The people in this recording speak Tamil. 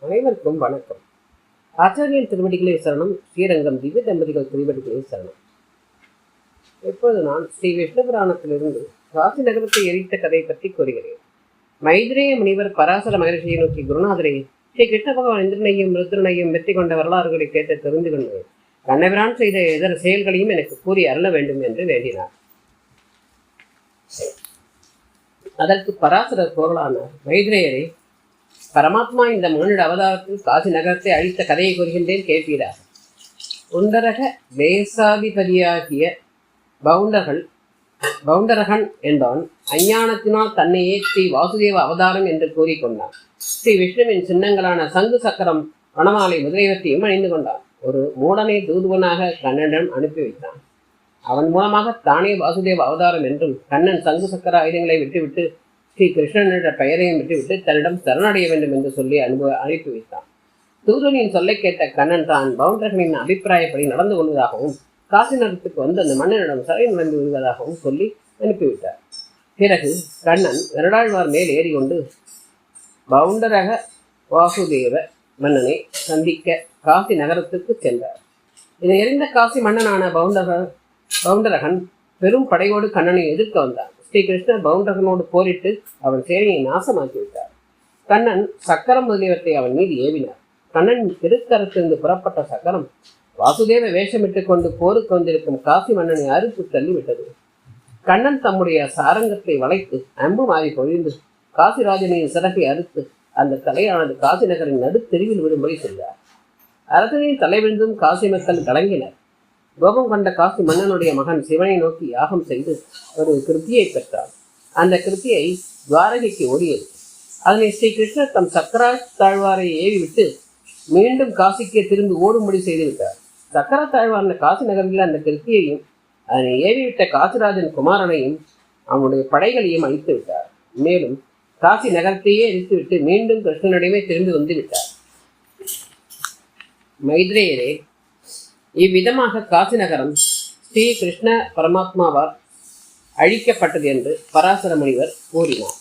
அனைவருக்கும் வணக்கம். ஆச்சாரியன் திருவடிகளே சரணம். ஸ்ரீரங்கம் திவ்ய தம்பதிகள் திருவடிகளே சரணம். இப்போது நான் ஸ்ரீ விஷ்ணு புராணத்திலிருந்து காசி நகரத்தை எரித்த கதை பற்றி கூறுகிறேன். மைத்ரேய முனிவர் பராசர மகரிஷியை நோக்கி, குருநாதரே, ஸ்ரீ கிருஷ்ண பகவான் இந்திரனையும் ருத்ரனையும் வெற்றி கொண்ட வரலாறுகளை கேட்டு தெரிந்து கொண்டேன். கண்ணபிரான் செய்த இதர செயல்களையும் எனக்கு கூறி அருள வேண்டும் என்று வேண்டினார். அதற்கு பராசரர் பொருளானார், மைத்ரேயரே, பரமாத்மா இந்த மானிட அவதாரத்தில் காசி நகரத்தை அழித்த கதையை கூறுகின்றேன், கேட்கிறார். உண்டரக தேசாதிபதியாகிய பவுண்டரகன் என்பவன் அஞ்ஞானத்தினால் தன்னை ஏற்றி வாசுதேவ அவதாரம் என்று கூறிக்கொண்டான். ஸ்ரீ விஷ்ணுவின் சின்னங்களான சங்கு சக்கரம் வனமாலை முதலியவற்றையும் அணிந்து கொண்டான். ஒரு மூடனை தூதுவனாக கண்ணனிடம் அனுப்பி வைத்தான். அவன் மூலமாக தானே வாசுதேவ அவதாரம் என்றும் கண்ணன் சங்கு சக்கர ஆயுதங்களை விட்டுவிட்டு ஸ்ரீ கிருஷ்ணன் என்ற பெயரையும் விட்டுவிட்டு தன்னிடம் சரணடைய வேண்டும் என்று சொல்லி அனுப்பி வைத்தான். தூதனின் சொல்லை கேட்ட கண்ணன் தான் பவுண்டர்களின் அபிப்பிராயப்படி நடந்து கொள்வதாகவும் காசி நகரத்துக்கு வந்து அந்த மன்னனிடம் சரை நடந்து விடுவதாகவும் சொல்லி அனுப்பிவிட்டார். பிறகு கண்ணன் கருடாழ்வார் மேல் ஏறி கொண்டு பவுண்டரக வாசுதேவ மன்னனை சந்திக்க காசி நகரத்துக்கு சென்றார். இதை எறிந்த காசி மன்னனான பவுண்டரகன் பெரும் படையோடு கண்ணனை எதிர்க்க வந்தான். ஸ்ரீ கிருஷ்ணர் பவுண்டரகனோடு போரிட்டு அவன் சேனையை நாசமாக்கிவிட்டார். கண்ணன் சக்கரம் முதலியவற்றை அவன் மீது ஏவினார். கண்ணனின் திருக்கரத்திலிருந்து புறப்பட்ட சக்கரம் வாசுதேவ வேஷமிட்டுக் கொண்டு போருக்கு வந்திருக்கும் காசி மன்னனை அறுத்து தள்ளிவிட்டது. கண்ணன் தம்முடைய சாரங்கத்தை வளைத்து அம்பு மாறி பொழிந்து காசிராஜனின் சிறகை அறுத்து அந்த தலையானது காசி நகரின் நடுத்தெருவில் விடும்படி செய்தார். அரசனின் தலைவிழுந்தும் காசி மக்கள் கலங்கினர். கோபம் கொண்ட காசி மன்னனுடைய மகன் சிவனை நோக்கி யாகம் செய்து ஒரு கிருத்தியை பெற்றார். அந்த கிருத்தியை துவாரகைக்கு ஓடியது. அதனை ஸ்ரீ கிருஷ்ணர் தம் சக்கரா தாழ்வாரை ஏவி விட்டு மீண்டும் காசிக்கே திரும்பி ஓடும்படி செய்துவிட்டார். சக்கர தாழ்வார்ந்த காசி நகரில் அந்த கிருத்தியையும் அதனை ஏவிவிட்ட காசிராஜன் குமாரனையும் அவனுடைய படைகளையும் அழித்து விட்டார். மேலும் காசி நகரத்தையே எரித்துவிட்டு மீண்டும் கிருஷ்ணனிடமே திரும்பி வந்து விட்டார். மைத்ரேயரே, இவ்விதமாக காசி நகரம் ஸ்ரீ கிருஷ்ண பரமாத்மாவால் அழிக்கப்பட்டது என்று பராசர முனிவர் கூறினார்.